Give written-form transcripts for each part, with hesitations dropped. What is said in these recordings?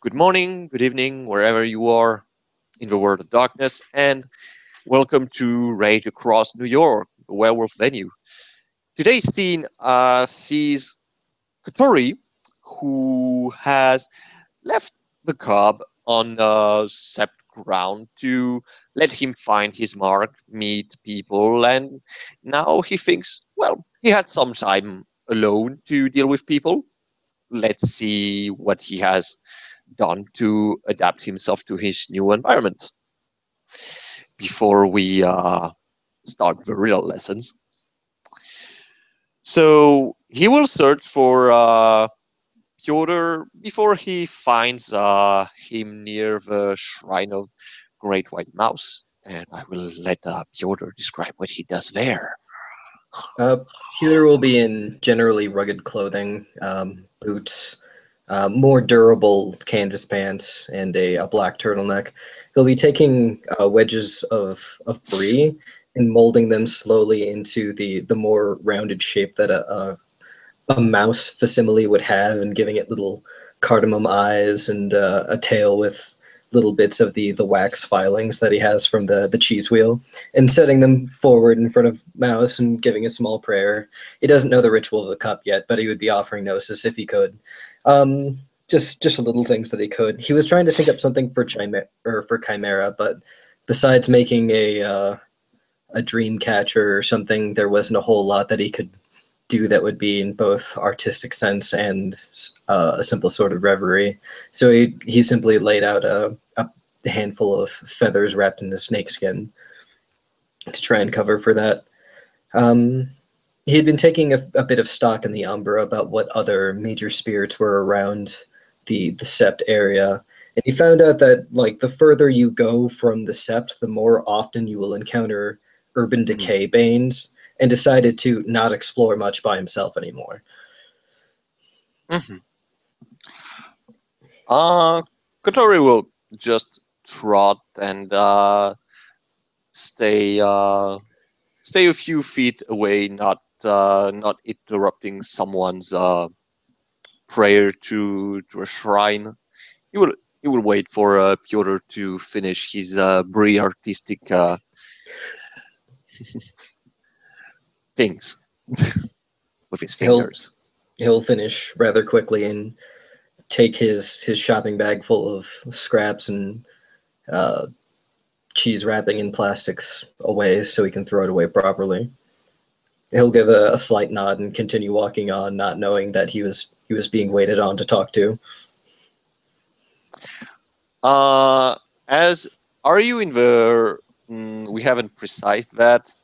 Good morning, good evening, wherever you are in the world of darkness, and welcome to Rage Across New York, the werewolf venue. Today's scene sees Kotori, who has left the cub on sept ground to let him find his mark, meet people, and now he thinks, well, he had some time alone to deal with people. Let's see what he has done to adapt himself to his new environment. Before we start the real lessons, so he will search for Pyotr before he finds him near the shrine of Great White Mouse, and I will let Pyotr describe what he does there. Uh, Pewter will be in generally rugged clothing, boots, more durable canvas pants, and a black turtleneck. He'll be taking wedges of brie and molding them slowly into the more rounded shape that a mouse facsimile would have, and giving it little cardamom eyes and a tail with little bits of the wax filings that he has from the cheese wheel, and setting them forward in front of Mouse and giving a small prayer. He doesn't know the ritual of the cup yet, but he would be offering gnosis if he could. Just little things that he could. He was trying to think up something for Chimera, but besides making a dream catcher or something, there wasn't a whole lot that he could do that would be in both artistic sense and a simple sort of reverie. So he simply laid out a handful of feathers wrapped in a snakeskin to try and cover for that. He had been taking a bit of stock in the Umbra about what other major spirits were around the Sept area. And he found out that, like, the further you go from the Sept, the more often you will encounter urban decay banes, and decided to not explore much by himself anymore. Mm-hmm. Kotori will just trot and stay a few feet away, not interrupting someone's prayer to a shrine. He will wait for Pyotr to finish his brie artistic things with his fingers. He'll finish rather quickly and take his shopping bag full of scraps and cheese wrapping in plastics away so he can throw it away properly. He'll give a slight nod and continue walking on, not knowing that he was being waited on to talk to. As are you in the? We haven't precised that,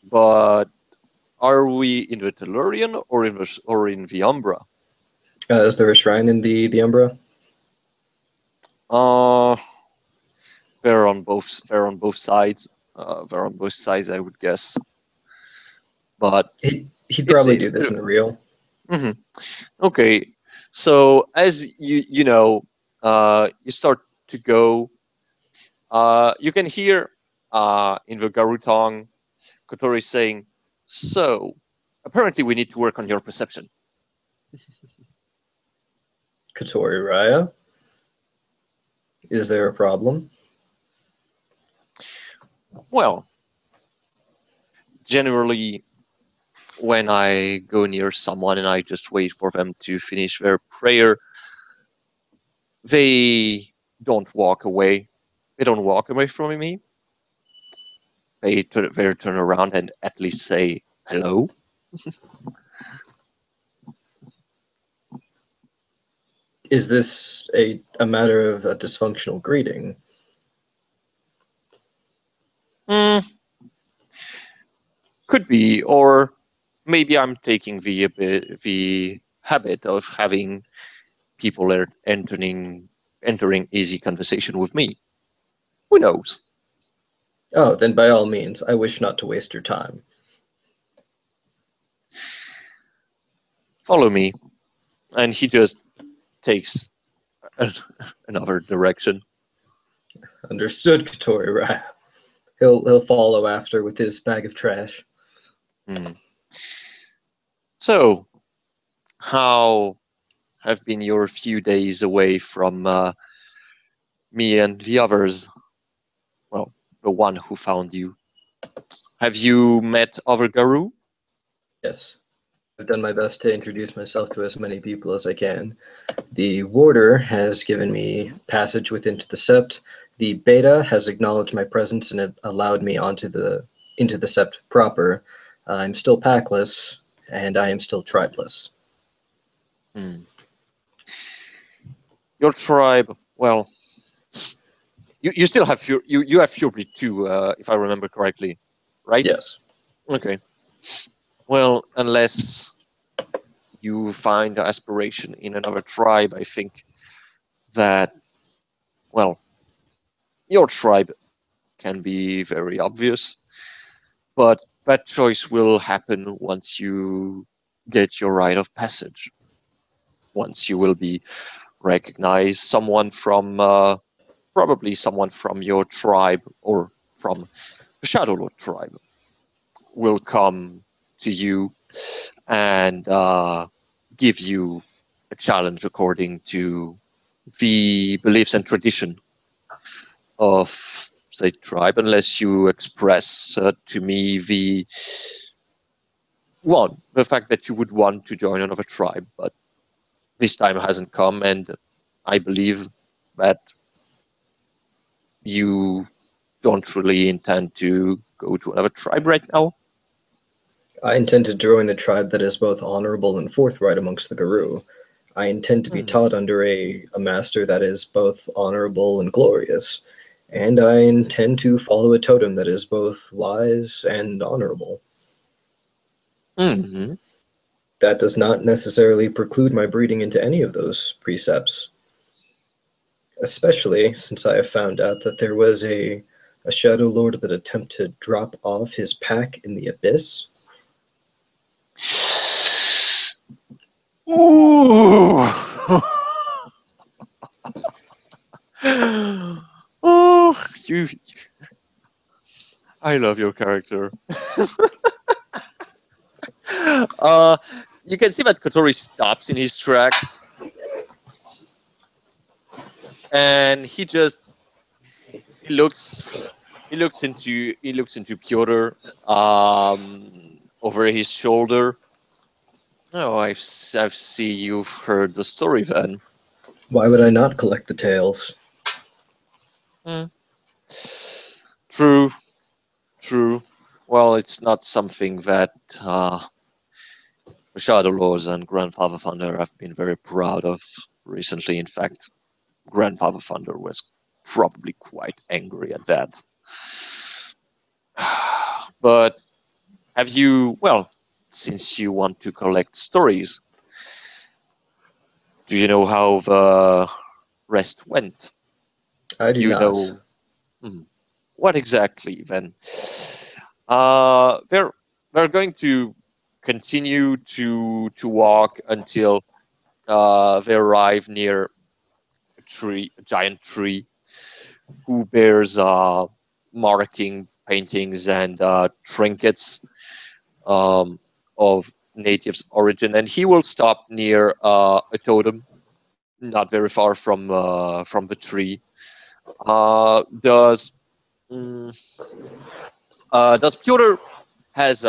but are we in the Tellurian or in the Umbra? Is there a shrine in the Umbra? They're on both. They're on both sides. They're on both sides, I would guess. But he'd probably do this in the real. Mm-hmm. Okay, so as you know, you start to go. You can hear in the Garutong, Kotori saying, "So, apparently, we need to work on your perception." Kotori Raya, is there a problem? Well, generally, when I go near someone and I just wait for them to finish their prayer, they don't walk away. They don't walk away from me. They turn around and at least say hello. Is this a matter of a dysfunctional greeting? Could be, or maybe I'm taking the habit of having people entering easy conversation with me. Who knows? Oh, then by all means, I wish not to waste your time. Follow me, and he just takes another direction. Understood, Kotori Raya. He'll follow after with his bag of trash. So, how have been your few days away from me and the others. Well, the one who found you. Have you met other Garou? Yes. I've done my best to introduce myself to as many people as I can. The warder has given me passage within to the sept. The beta has acknowledged my presence and it allowed me into the sept proper. I'm still packless, and I am still tribeless. Hmm. Your tribe, well, you still have you have Fury too, if I remember correctly, right? Yes. Okay. Well, unless you find aspiration in another tribe, I think that, well, your tribe can be very obvious, but that choice will happen once you get your rite of passage. Once you will be recognized, someone from probably someone from your tribe or from the Shadow Lord tribe will come to you and give you a challenge according to the beliefs and tradition of the tribe, unless you express to me the fact that you would want to join another tribe. But this time hasn't come, and I believe that you don't really intend to go to another tribe right now. I intend to join a tribe that is both honorable and forthright amongst the Garou. I intend to be taught under a master that is both honorable and glorious, and I intend to follow a totem that is both wise and honorable. Mm-hmm. That does not necessarily preclude my breeding into any of those precepts, especially since I have found out that there was a Shadow Lord that attempted to drop off his pack in the abyss. Ooh. Oh, you! I love your character. uh, you can see that Kotori stops in his tracks, and he looks he looks into Piotr over his shoulder. Oh, I've seen you've heard the story then. Why would I not collect the tales? Hmm. True, true. Well, it's not something that Shadow Lords and Grandfather Thunder have been very proud of recently. In fact, Grandfather Thunder was probably quite angry at that. But have you, well, since you want to collect stories, do you know how the rest went? I do You not. know, what exactly then? They're going to continue to walk until they arrive near a giant tree, who bears marking paintings and trinkets of natives' origin, and he will stop near a totem, not very far from the tree. Does mm, does Piotr has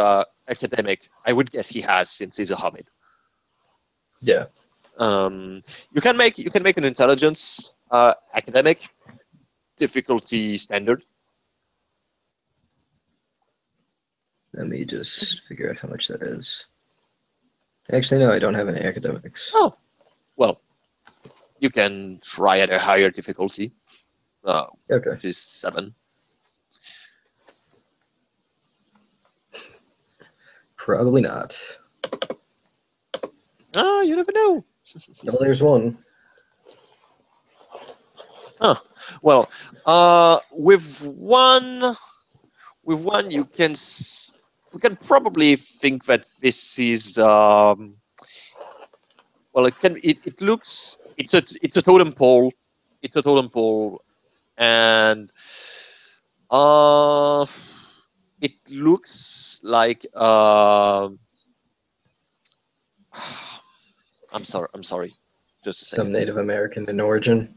academic? I would guess he has, since he's a Hamid. Yeah. You can make an intelligence academic difficulty standard. Let me just figure out how much that is. Actually, no, I don't have any academics. Oh, well, you can try at a higher difficulty, Okay. which is 7. Probably not. Ah, you never know. Well, there's one. Huh. Well, with one we can probably think that this is well, it looks it's a totem pole. It's a totem pole, and uh it looks like I'm sorry. Just Some saying. Native American in origin.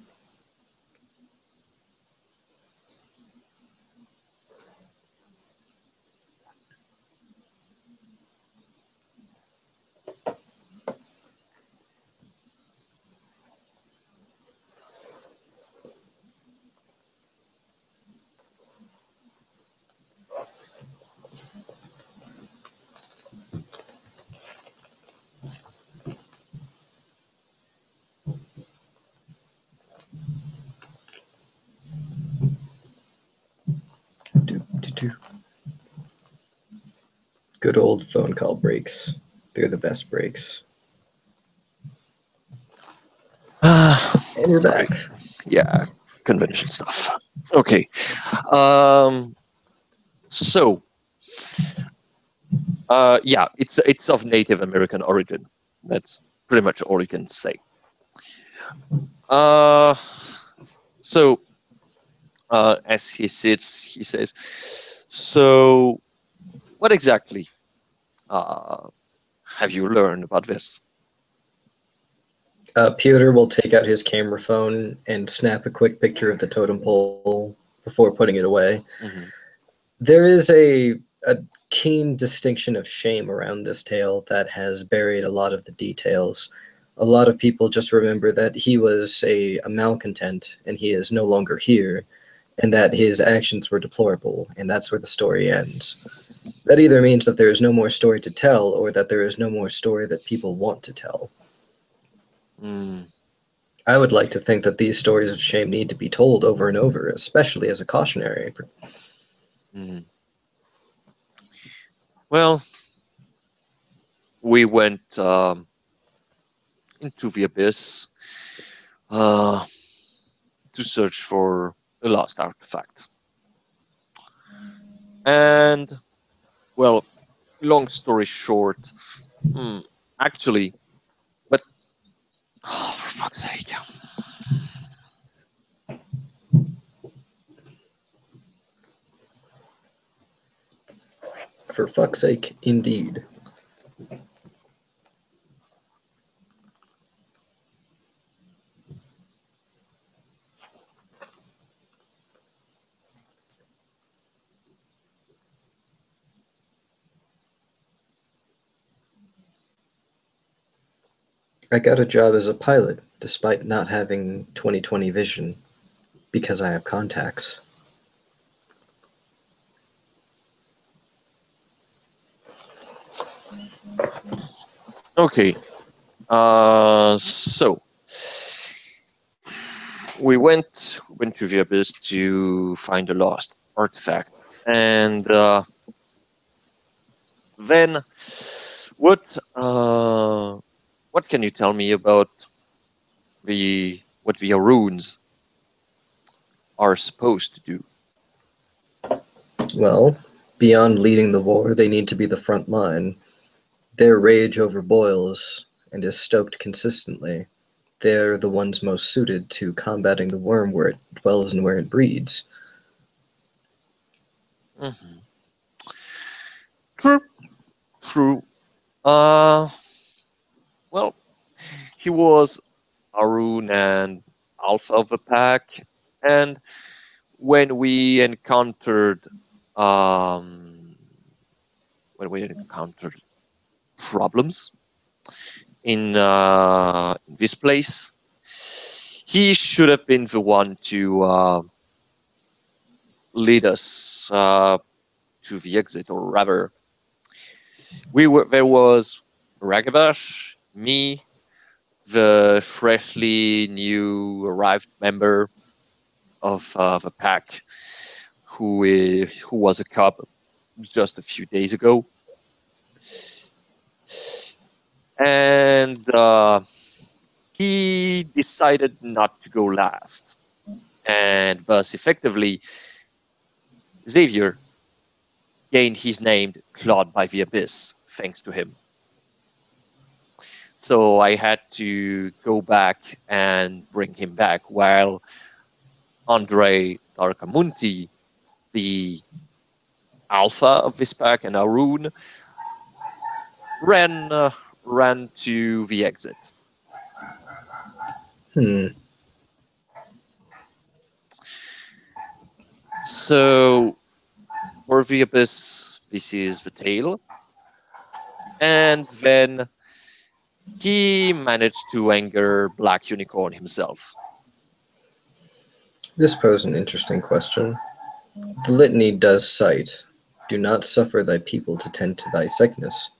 Good old phone call breaks. They're the best breaks. And we're Sorry. back. Yeah, convention stuff. Okay. So, yeah, it's of Native American origin. That's pretty much all you can say. Uh, so, as he sits, he says, "So, what exactly have you learned about this?" Peter will take out his camera phone and snap a quick picture of the totem pole before putting it away. Mhm. There is a keen distinction of shame around this tale that has buried a lot of the details. A lot of people just remember that he was a malcontent and he is no longer here, and that his actions were deplorable, and that's where the story ends. That either means that there is no more story to tell, or that there is no more story that people want to tell. Mm, I would like to think that these stories of shame need to be told over and over, especially as a cautionary. mm. Well, we went into the abyss uh, to search for a lost artifact. And, well, long story short, mm, actually, but oh, for fuck's sake. For fuck's sake, indeed. I got a job as a pilot despite not having 20/20 vision because I have contacts. Okay, so we went to the abyss to find a lost artifact, and then what can you tell me about the what the runes are supposed to do? Well, beyond leading the war, they need to be the front line. Their rage overboils and is stoked consistently. They're the ones most suited to combating the worm where it dwells and where it breeds. Mm-hmm. True, true. Uh, well, he was Arun and Alpha of the pack, and when we encountered um, when we encountered problems in this place, he should have been the one to lead us to the exit, or rather, there was Ragabash, me, the freshly new arrived member of the pack, who was a cub just a few days ago, and he decided not to go last, and thus effectively Xavier gained his name Claude by the Abyss thanks to him. So I had to go back and bring him back, while Andre Darkamunti, the alpha of this pack, and Arun ran to the exit. Hmm. So for the Abyss, this is the tale. And then he managed to anger Black Unicorn himself. This poses an interesting question. The litany does cite, "Do not suffer thy people to tend to thy sickness."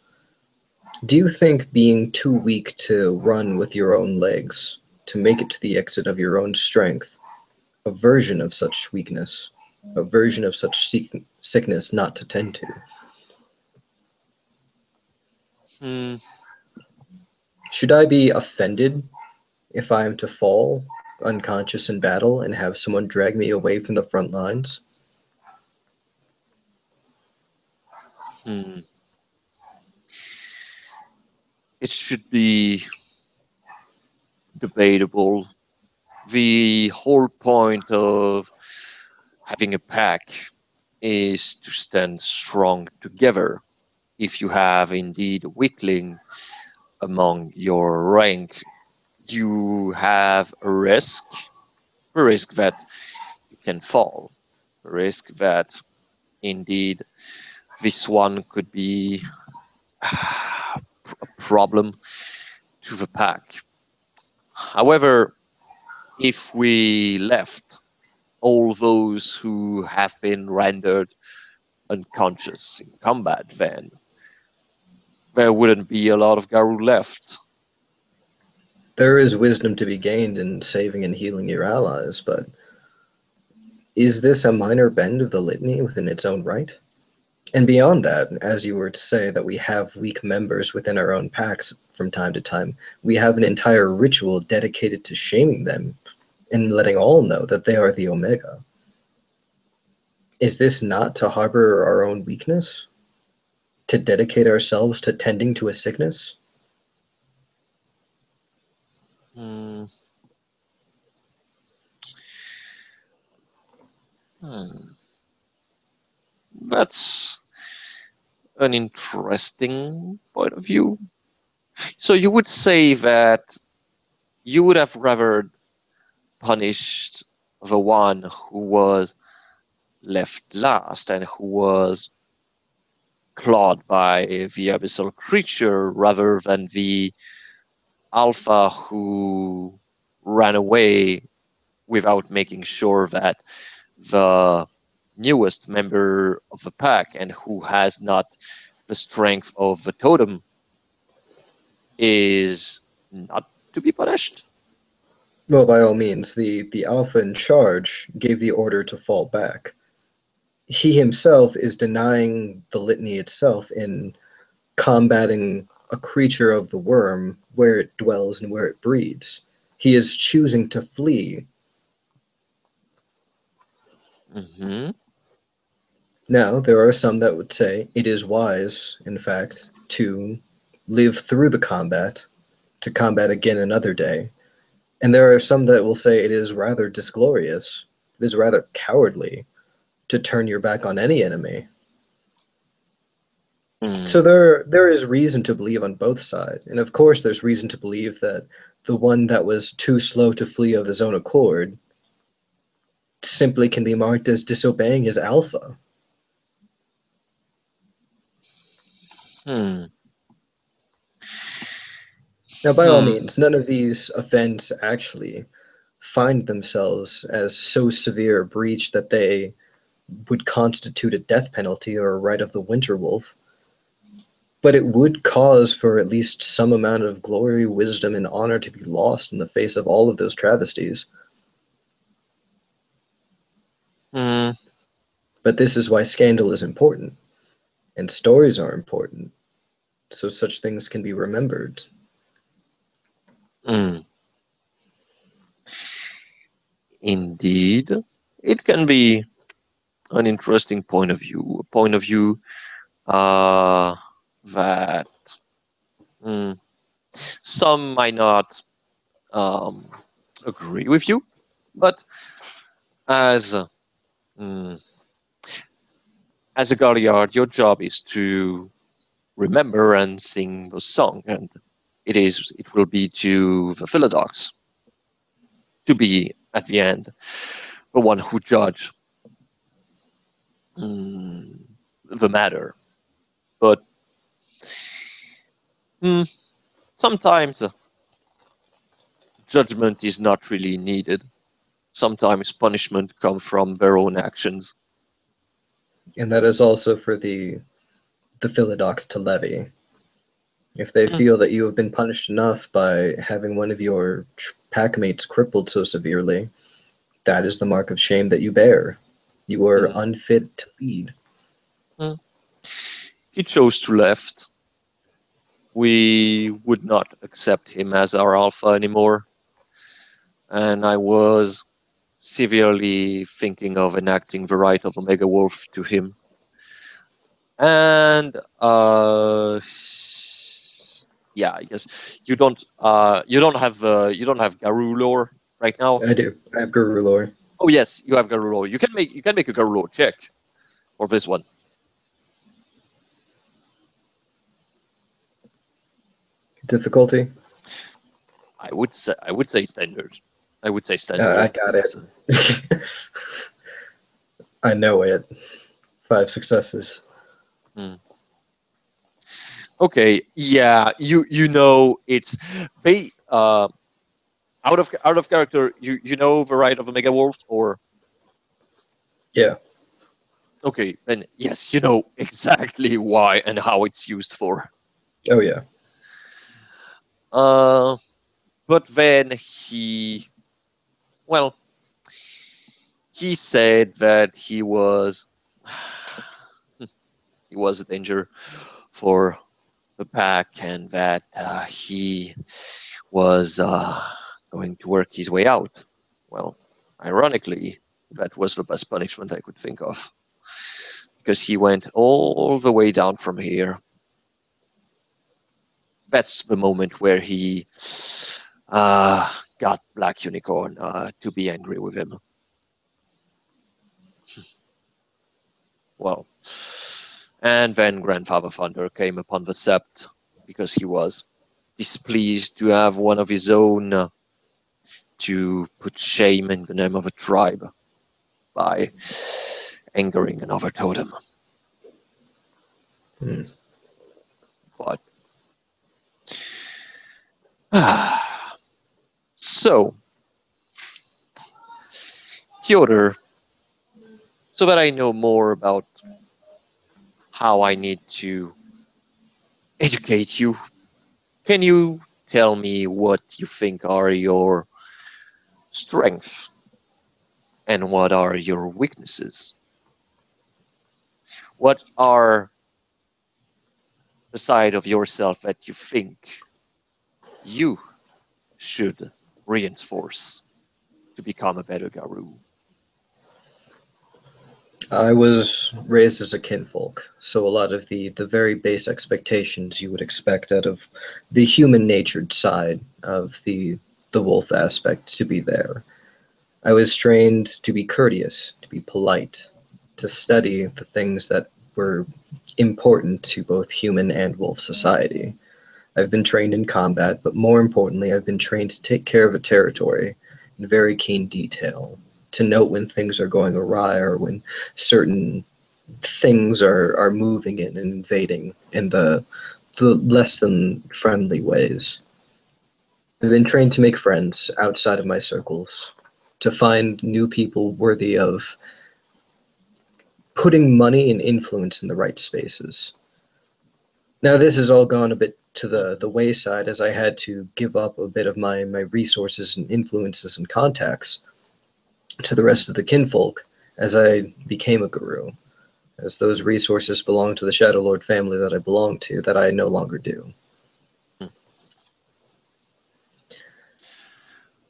Do you think being too weak to run with your own legs, to make it to the exit of your own strength, a version of such weakness, a version of such sickness not to tend to? Hmm. Should I be offended if I am to fall unconscious in battle and have someone drag me away from the front lines? Hmm. It should be debatable. The whole point of having a pack is to stand strong together. If you have indeed a weakling among your rank, you have a risk that you can fall, a risk that indeed this one could be a problem to the pack. However, if we left all those who have been rendered unconscious in combat, then there wouldn't be a lot of Garou left. There is wisdom to be gained in saving and healing your allies, but is this a minor bend of the litany within its own right? And beyond that, as you were to say that we have weak members within our own packs from time to time, we have an entire ritual dedicated to shaming them and letting all know that they are the Omega. Is this not to harbor our own weakness? To dedicate ourselves to tending to a sickness? Hmm. Hmm. That's an interesting point of view. So you would say that you would have rather punished the one who was left last and who was clawed by the abyssal creature rather than the alpha who ran away without making sure that the newest member of the pack and who has not the strength of the totem is not to be punished. Well, by all means, the Alpha in charge gave the order to fall back. He himself is denying the litany itself in combating a creature of the worm where it dwells and where it breeds. He is choosing to flee. Mm-hmm. Now, there are some that would say it is wise, in fact, to live through the combat, to combat again another day. And there are some that will say it is rather disglorious, it is rather cowardly to turn your back on any enemy. So Mm. there is reason to believe on both sides. And of course there's reason to believe that the one that was too slow to flee of his own accord simply can be marked as disobeying his alpha. Hmm. Now by all Hmm. means, none of these offenses actually find themselves as so severe a breach that they would constitute a death penalty or a right of the Winter Wolf. But it would cause for at least some amount of glory, wisdom, and honor to be lost in the face of all of those travesties. Hmm. But this is why scandal is important, and stories are important, so such things can be remembered. Hmm. Indeed, it can be an interesting point of view, a point of view that mm, some might not um, agree with you, but as mm, as a Galliard, your job is to remember and sing the song, and it will be to the Philodox. to be at the end the one who judge the matter. But sometimes judgment is not really needed. Sometimes punishment comes from their own actions. And that is also for the Philodox to levy. If they feel that you have been punished enough by having one of your packmates crippled so severely, that is the mark of shame that you bear. You are unfit to lead. He chose to left. We would not accept him as our alpha anymore. And I was severely thinking of enacting the right of Omega Wolf to him. And yeah, I guess you don't have Garou lore right now. I do. I have Garou lore. Oh yes, you have Garou lore. You can make a Garou lore check for this one. Difficulty? I would say standard. I would say standard. I got it. I know it. 5 successes. Okay, yeah, you know it's out of character. You know the right of Omega Wolf, or yeah. Okay, then yes, you know exactly why and how it's used for. Oh yeah. But then he said that he was a danger for the pack, and that he was going to work his way out. Well, ironically, that was the best punishment I could think of, because he went all the way down from here. That's the moment where he got Black Unicorn to be angry with him. Well, and then Grandfather Thunder came upon the Sept because he was displeased to have one of his own to put shame in the name of a tribe by angering another totem. But so, Piotr, so that I know more about how I need to educate you, can you tell me what you think are your strengths and what are your weaknesses? What are the side of yourself that you think you should reinforce to become a better Garou? I was raised as a kinfolk, so a lot of the very base expectations you would expect out of the human-natured side of the wolf aspect to be there. I was trained to be courteous, to be polite, to study the things that were important to both human and wolf society. I've been trained in combat, but more importantly, I've been trained to take care of a territory in very keen detail, to note when things are going awry or when certain things are moving in and invading in the less than friendly ways. I've been trained to make friends outside of my circles, to find new people worthy of putting money and influence in the right spaces. Now, this has all gone a bit to the wayside as I had to give up a bit of my resources and influences and contacts to the rest of the kinfolk as I became a Garou, as those resources belong to the Shadow Lord family that I belong to, that I no longer do.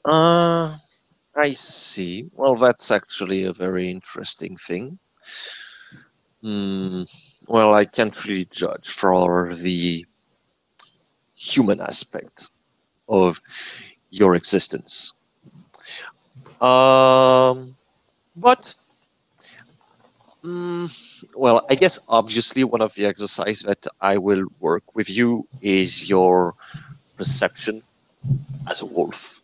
I see. Well, that's actually a very interesting thing. Well, I can't really judge for the human aspect of your existence. But well, I guess obviously one of the exercises that I will work with you is your perception as a wolf.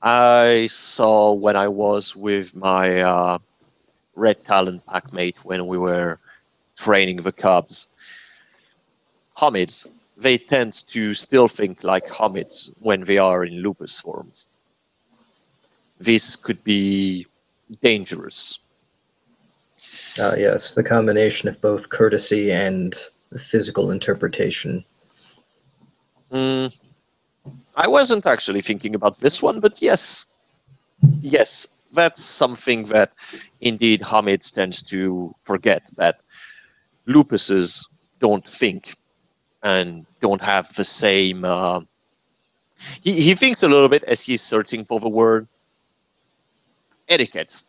I saw when I was with my Red Talent packmate when we were training the cubs. Homids, they tend to still think like homids when they are in lupus forms. This could be dangerous. Yes, the combination of both courtesy and physical interpretation. Mm, I wasn't actually thinking about this one, but yes, that's something that indeed homids tends to forget, that lupuses don't think and don't have the same. He thinks a little bit as he's searching for the word etiquette.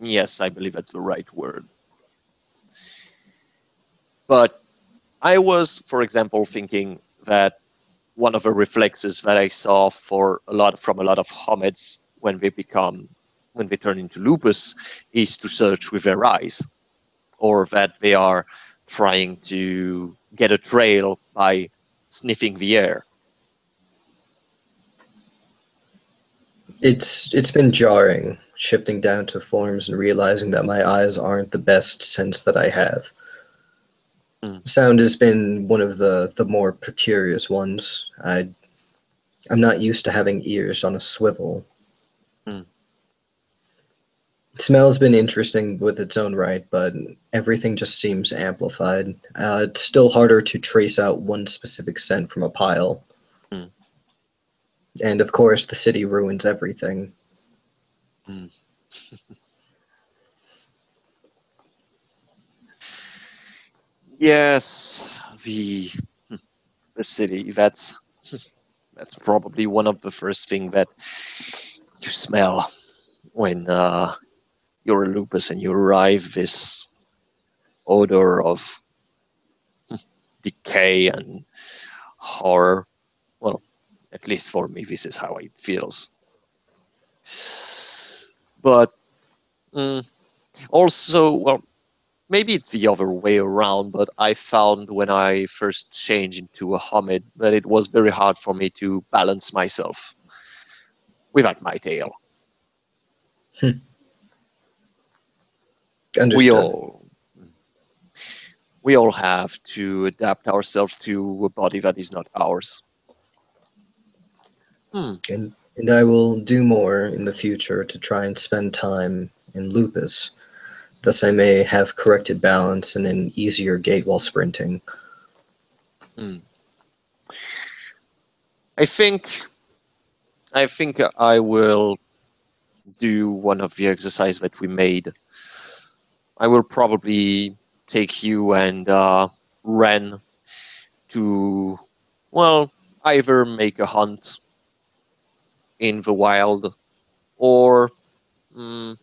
Yes, I believe that's the right word. But I was, for example, thinking that one of the reflexes that I saw from a lot of homids when they turn into lupus is to search with their eyes, or that they are trying to get a trail by sniffing the air. It's been jarring, shifting down to forms and realizing that my eyes aren't the best sense that I have. Mm. Sound has been one of the more precarious ones. I'm not used to having ears on a swivel. Mm. Smell's been interesting with its own right, but everything just seems amplified. It's still harder to trace out one specific scent from a pile. Mm. And of course, the city ruins everything. Mm. Yes, the the city. That's probably one of the first thing that you smell when you're a lupus and you arrive. This odor of decay and horror. Well, at least for me, this is how it feels. But mm, also, well, maybe it's the other way around, but I found when I first changed into a Homid that it was very hard for me to balance myself without my tail. We Understood. all we all have to adapt ourselves to a body that is not ours. Hmm. And I will do more in the future to try and spend time in lupus. Thus, I may have corrected balance and an easier gait while sprinting. Hmm. I think I will do one of the exercise that we made. I will probably take you and Ren to, well, either make a hunt in the wild, or mm,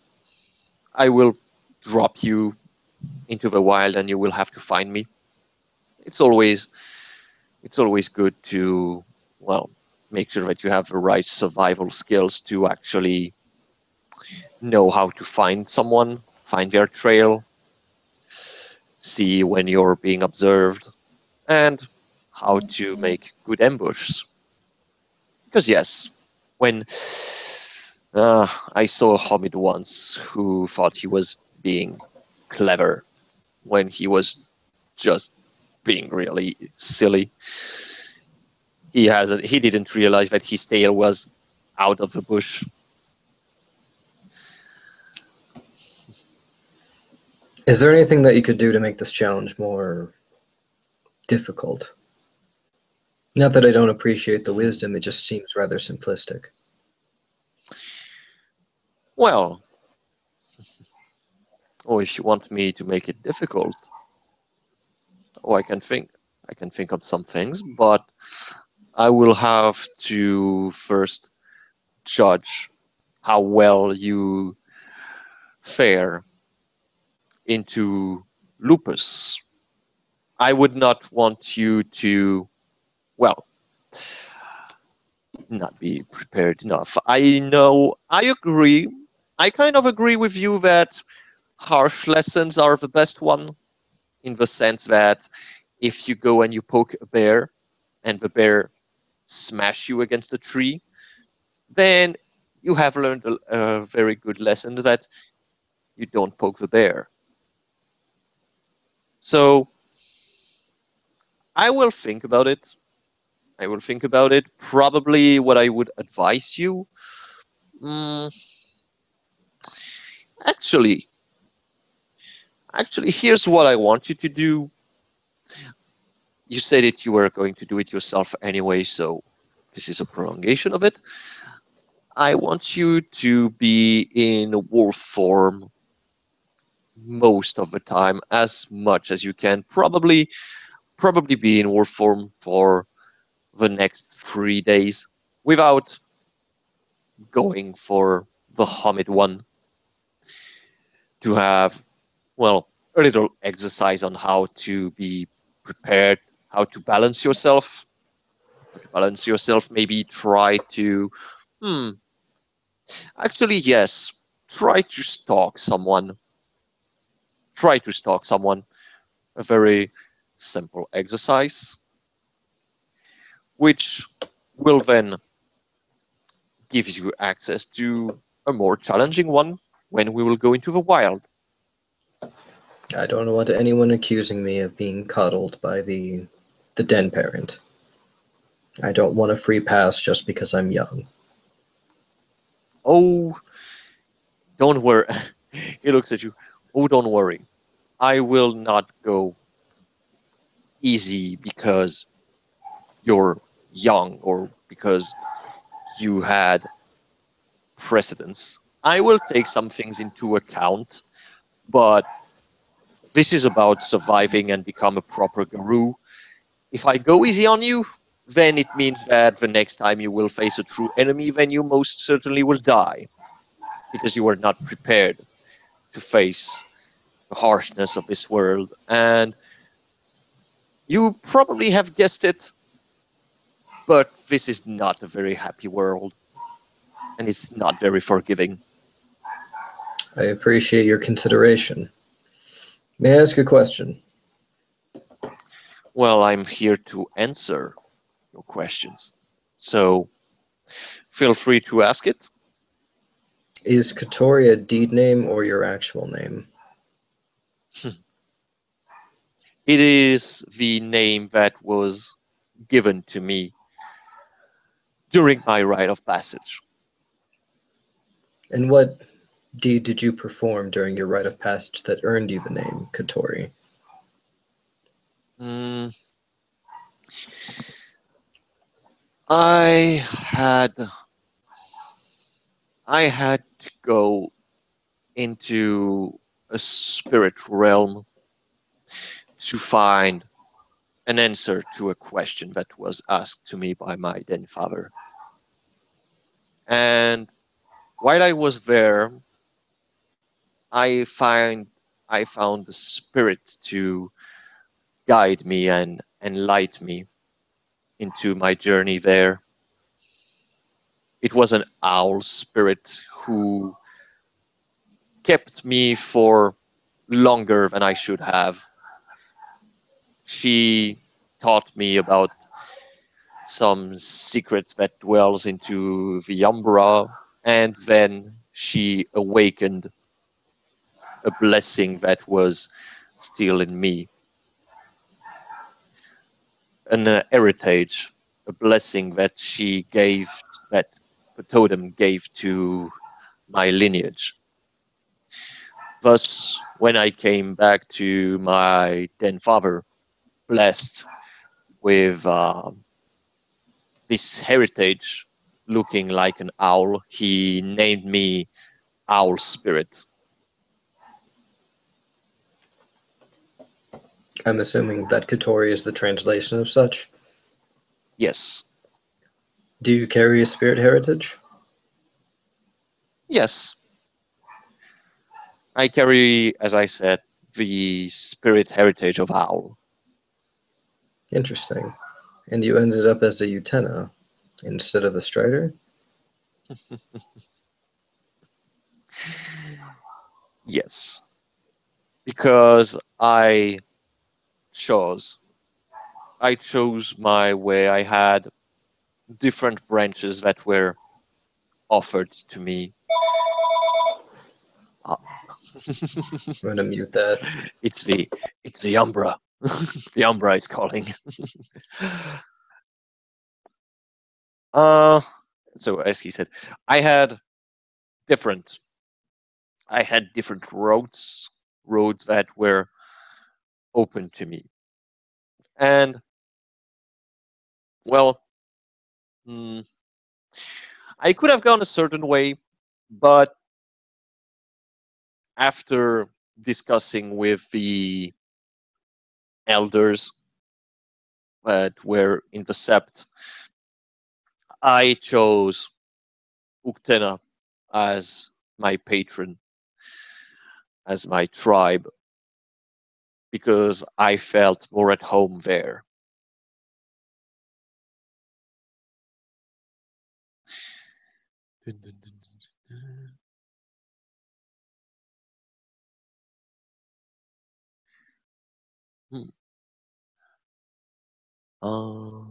I will drop you into the wild and you will have to find me. It's always it's always good to, well, make sure that you have the right survival skills to actually know how to find someone, find their trail, see when you're being observed, and how to make good ambushes. Because yes, when I saw a Homid once who thought he was being clever when he was just being really silly. He didn't realize that his tail was out of the bush. Is there anything that you could do to make this challenge more difficult? Not that I don't appreciate the wisdom, it just seems rather simplistic. Well, or if you want me to make it difficult, oh, I can think of some things, but I will have to first judge how well you fare into lupus. I would not want you to, well, not be prepared enough. I agree. I kind of agree with you that harsh lessons are the best one, in the sense that if you go and you poke a bear and the bear smash you against a tree, then you have learned a very good lesson that you don't poke the bear. So I will think about it. I will think about it. Probably what I would advise you. Mm, actually, here's what I want you to do. You said that you were going to do it yourself anyway, so this is a prolongation of it. I want you to be in wolf form most of the time, as much as you can. Probably be in wolf form for the next 3 days without going for the Hamid one, to have, well, a little exercise on how to be prepared, how to balance yourself. Maybe try to, hmm, actually, yes, try to stalk someone. Try to stalk someone. A very simple exercise, which will then give you access to a more challenging one when we will go into the wild. I don't want anyone accusing me of being coddled by the den parent. I don't want a free pass just because I'm young. Oh, don't worry. He looks at you. Oh, don't worry. I will not go easy because you're young or because you had precedence. I will take some things into account, but this is about surviving and become a proper guru. If I go easy on you, then it means that the next time you will face a true enemy, then you most certainly will die because you were not prepared to face the harshness of this world. And you probably have guessed it, but this is not a very happy world, and it's not very forgiving. I appreciate your consideration. May I ask a question? Well, I'm here to answer your questions, so feel free to ask it. Is Katori a deed name or your actual name? It is the name that was given to me during my rite of passage. And what deed did you perform during your rite of passage that earned you the name Katori? Mm, I had to go into a spirit realm to find an answer to a question that was asked to me by my then father. And while I was there, I find I found the spirit to guide me and light me into my journey there. It was an owl spirit who kept me for longer than I should have. She taught me about some secrets that dwells into the Umbra, and then she awakened a blessing that was still in me, an heritage, a blessing that she gave, that the totem gave to my lineage. Thus, when I came back to my then father, blessed with this heritage looking like an owl, he named me Owl Spirit. I'm assuming that Katori is the translation of such. Yes. Do you carry a spirit heritage? Yes. I carry, as I said, the spirit heritage of Owl. Interesting. And you ended up as a Utena instead of a Strider? Yes. Because chose. I chose my way. I had different branches that were offered to me. I'm gonna mute that. It's the Umbra. The Umbra is calling. uh, so as he said, I had different roads that were open to me, and well, mm, I could have gone a certain way, but after discussing with the elders that were in the sept, I chose Uktena as my patron, as my tribe, because I felt more at home there. Hmm. Uh,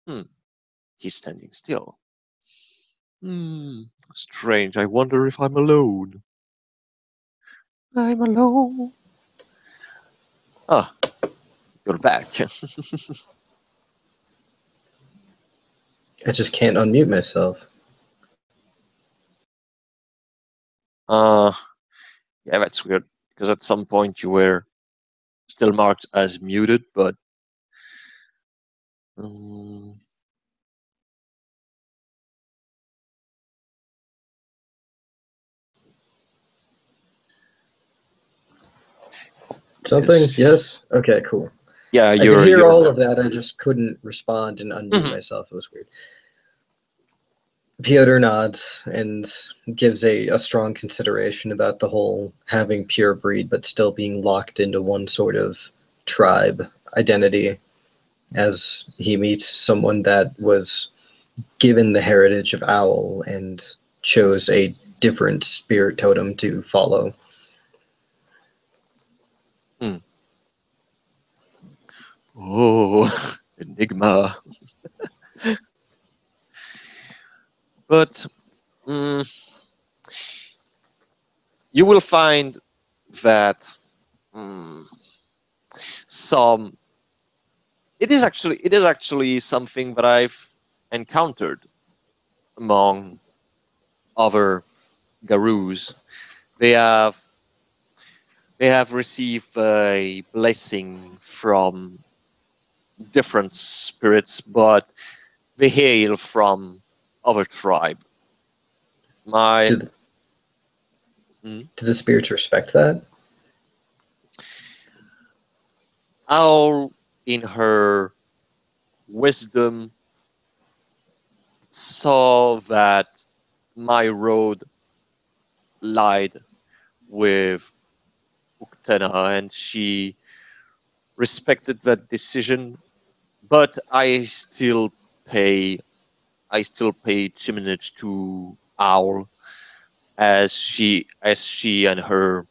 hmm. He's standing still. Strange. I wonder if I'm alone. I'm alone. Ah, you're back. I just can't unmute myself. Yeah, that's weird. Because at some point you were still marked as muted, but Something? Yes? Okay, cool. Yeah, I could hear all of that, I just couldn't respond and unmute myself. It was weird. Piotr nods and gives a strong consideration about the whole having pure breed but still being locked into one sort of tribe identity, as he meets someone that was given the heritage of Owl and chose a different spirit totem to follow. Oh, Enigma. But you will find that it is actually something that I've encountered among other Garus. They have received a blessing from different spirits, but they hail from other tribe. Do the spirits respect that? Owl, in her wisdom, saw that my road lied with Uktena, and she respected that decision. But I still pay tribute to Owl, as she and her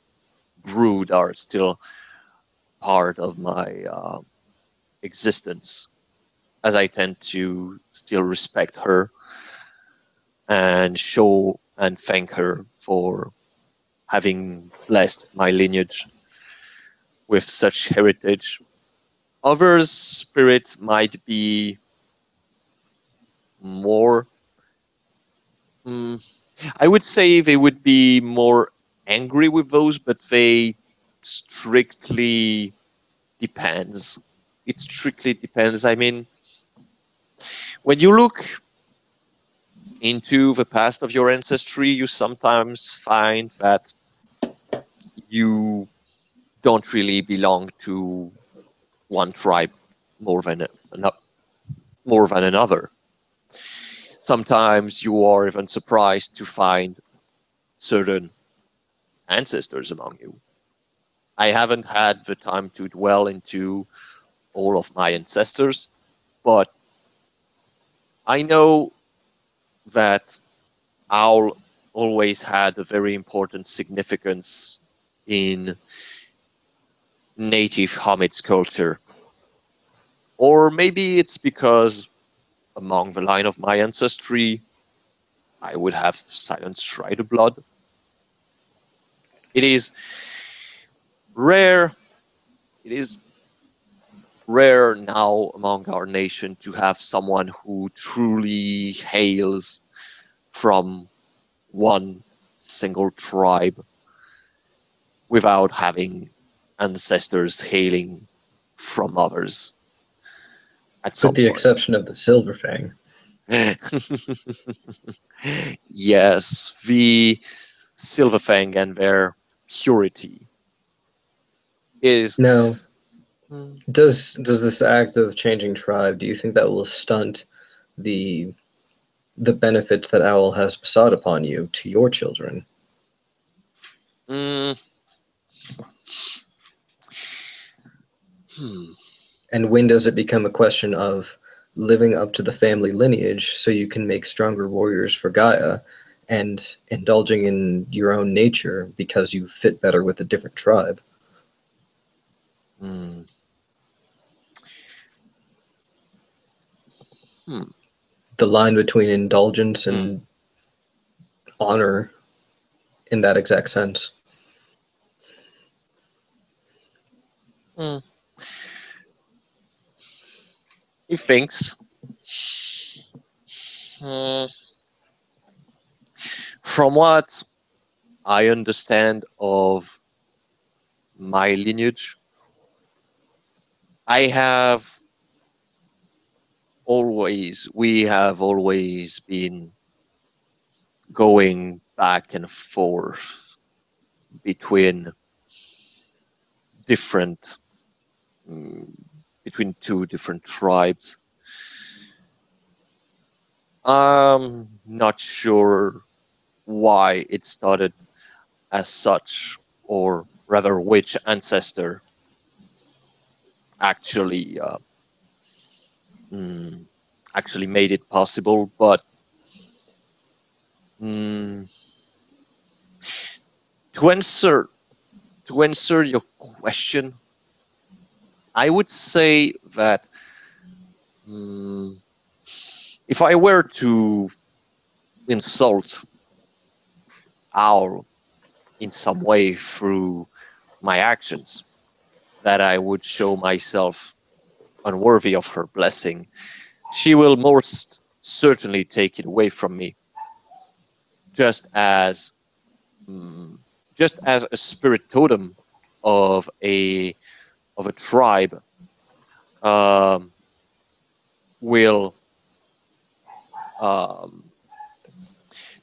brood are still part of my existence, as I tend to still respect her and show and thank her for having blessed my lineage with such heritage. Other spirits might be more, I would say they would be more angry with those, but they strictly depends. It strictly depends. I mean, when you look into the past of your ancestry, you sometimes find that you don't really belong to one tribe more than another. Sometimes you are even surprised to find certain ancestors among you. I haven't had the time to dwell into all of my ancestors, but I know that Owl always had a very important significance in native Hamid's culture. Or maybe it's because among the line of my ancestry, I would have silenced Rider Blood. It is rare. It is rare now among our nation to have someone who truly hails from one single tribe without having ancestors hailing from others at With some the point. exception of the Silverfang. Yes, the Silverfang and their purity is. Now, Hmm. does this act of changing tribe, do you think that will stunt the the benefits that Owl has besought upon you to your children? Mm, hmm. And when does it become a question of living up to the family lineage so you can make stronger warriors for Gaia and indulging in your own nature because you fit better with a different tribe? Hmm. Hmm. The line between indulgence Hmm. and honor in that exact sense. Hmm. He thinks. Hmm. From what I understand of my lineage, we have always been going back and forth between different, mm, between two different tribes. I'm not sure why it started as such, or rather, which ancestor actually mm, actually made it possible. But mm, to answer to answer your question, I would say that mm, if I were to insult Owl in some way through my actions, that I would show myself unworthy of her blessing, she will most certainly take it away from me, just as mm, just as a spirit totem of a tribe um, will um,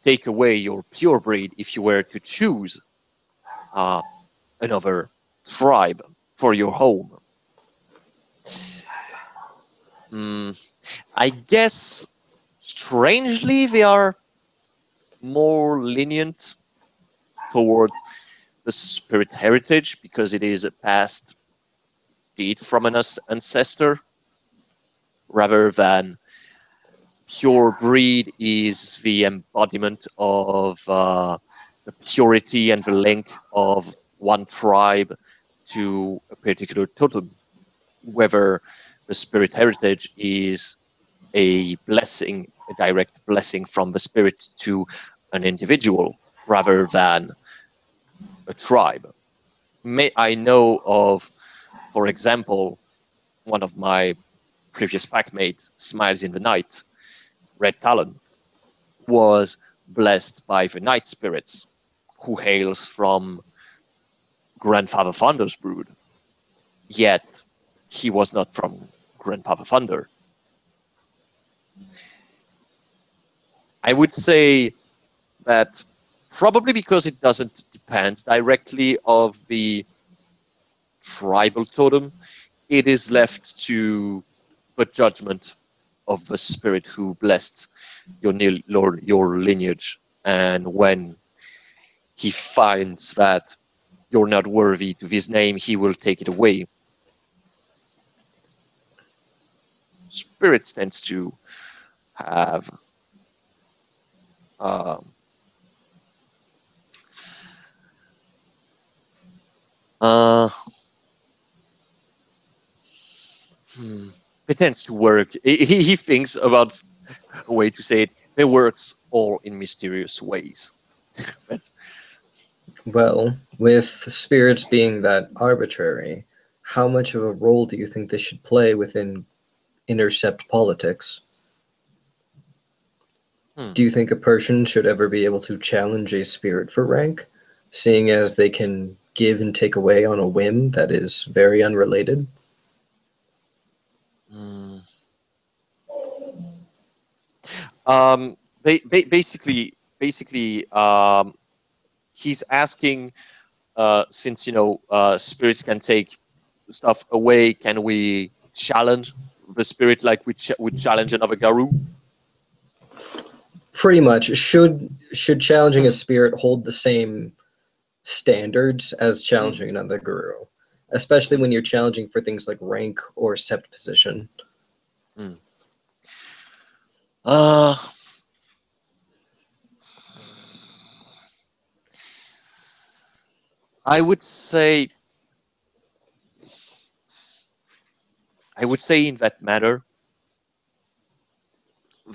take away your pure breed if you were to choose uh, another tribe for your home. Mm, I guess strangely they are more lenient towards the spirit heritage because it is a past deed from an ancestor rather than pure breed is the embodiment of the purity and the link of one tribe to a particular totem, whether the spirit heritage is a blessing, a direct blessing from the spirit to an individual rather than a tribe. I know of, for example, one of my previous packmates, Smiles in the Night, Red Talon, was blessed by the Night Spirits, who hails from Grandfather Thunder's brood. Yet he was not from Grandfather Thunder. I would say that probably because it doesn't depend directly of the tribal totem, it is left to the judgment of the spirit who blessed your lineage. And when he finds that you're not worthy to his name, he will take it away. Spirits tends to have um, uh, hmm, it tends to work. He thinks about a way to say it. It works all in mysterious ways. But, Well, with spirits being that arbitrary, how much of a role do you think they should play within intercept politics? hmm. Do you think a person should ever be able to challenge a spirit for rank, seeing as they can give and take away on a whim that is very unrelated? Hmm. Basically, he's asking, since spirits can take stuff away, can we challenge the spirit like we would challenge another Garou? Pretty much. Should challenging a Mhm. spirit hold the same standards as Mm, challenging another guru? Especially mm, when you're challenging for things like rank or sept position. mm. Uh, I would say, in that matter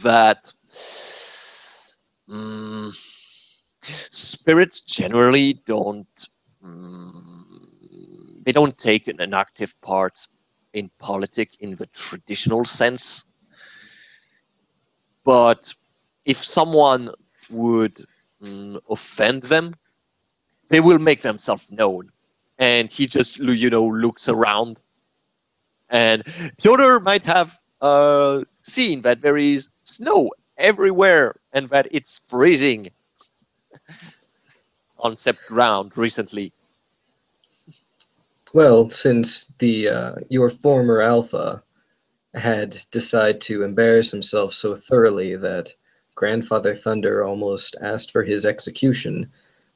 that mm, spirits generally they don't take an active part in politics in the traditional sense. But if someone would offend them, they will make themselves known. And he just, looks around. And Piotr might have seen that there is snow everywhere and that it's freezing on Sept ground recently. Well, since the your former alpha had decided to embarrass himself so thoroughly that Grandfather Thunder almost asked for his execution,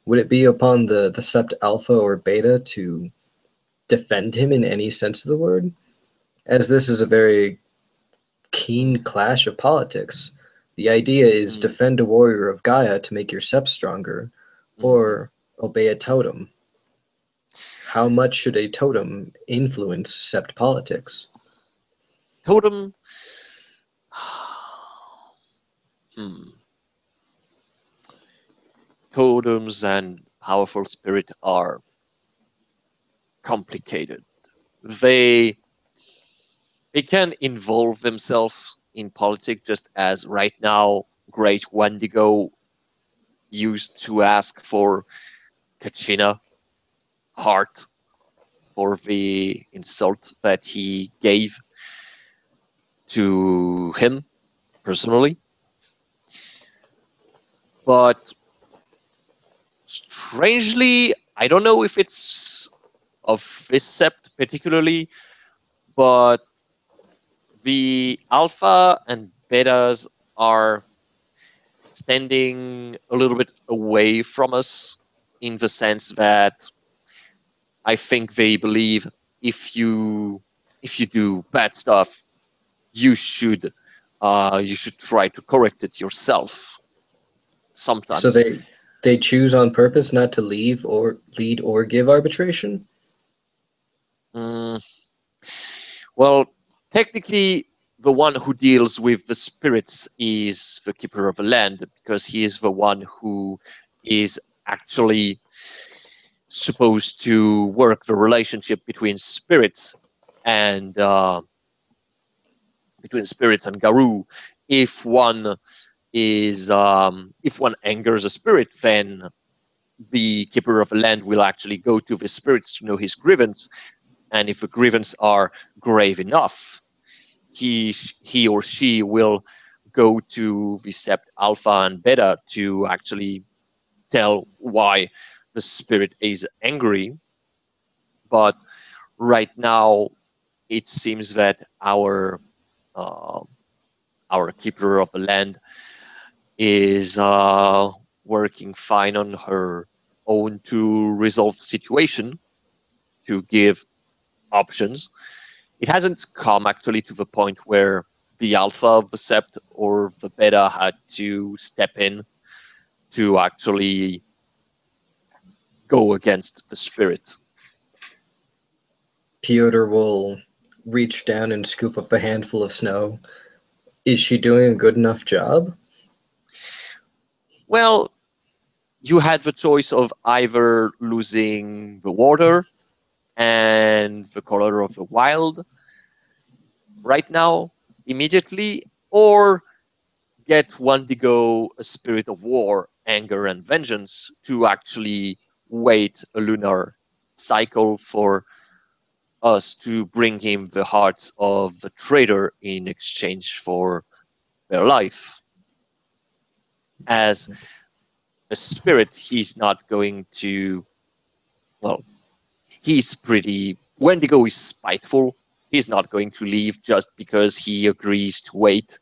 would it be upon the Sept Alpha or Beta to defend him in any sense of the word? As this is a very keen Mm, clash of politics. The idea is mm, defend a warrior of Gaia to make your Sept stronger, mm. or obey a totem. How much should a totem influence Sept politics? Totem. Hmm. Totems and powerful spirit are complicated. They they can involve themselves in politics just as right now Great Wendigo used to ask for Kachina heart for the insult that he gave to him personally. But strangely, I don't know if it's of this sept particularly, but the alpha and betas are standing a little bit away from us in the sense that I think they believe if you do bad stuff, you should try to correct it yourself. So Sometimes, they choose on purpose not to leave or lead or give arbitration? mm, well, technically, the one who deals with the spirits is the keeper of the land because he is the one who is actually supposed to work the relationship and between spirits and Garou. If one if one angers a spirit, then the keeper of the land will actually go to the spirits to know his grievance, and if the grievance are grave enough, he or she will go to the Sept Alpha and Beta to actually tell why the spirit is angry. But right now, it seems that uh, our keeper of the land is working fine on her own to resolve the situation, to give options. It hasn't come actually to the point where the alpha of the sept or the beta had to step in to actually go against the spirit. Piotr will reach down and scoop up a handful of snow. Is she doing a good enough job? well, you had the choice of either losing the water and the color of the wild right now, immediately, or get Wendigo, a spirit of war, anger, and vengeance, to actually wait a lunar cycle for us to bring him the hearts of the traitor in exchange for their life. As a spirit, he's not going to, well, he's pretty, Wendigo is spiteful. He's not going to leave just because he agrees to wait.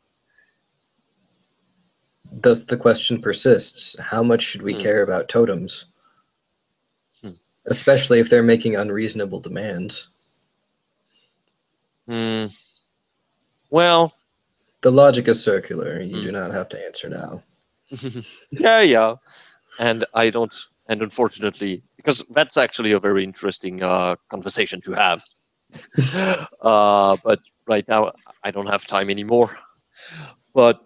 Thus, the question persists: how much should we care about totems? Especially if they're making unreasonable demands. Well, the logic is circular. You do not have to answer now. yeah. And I don't, and unfortunately, because that's actually a very interesting conversation to have. But right now, I don't have time anymore. But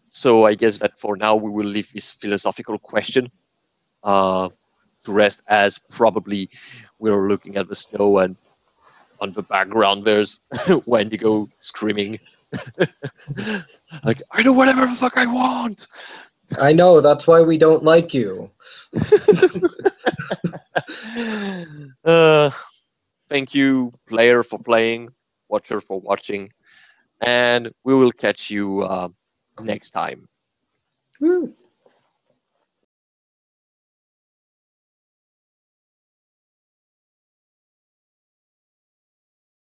so I guess that for now, we will leave this philosophical question to rest, as probably we're looking at the snow and on the background there's Wendigo screaming like, I do whatever the fuck I want. I know, that's why we don't like you. Thank you, player, for playing, watcher for watching, and we will catch you next time. Woo.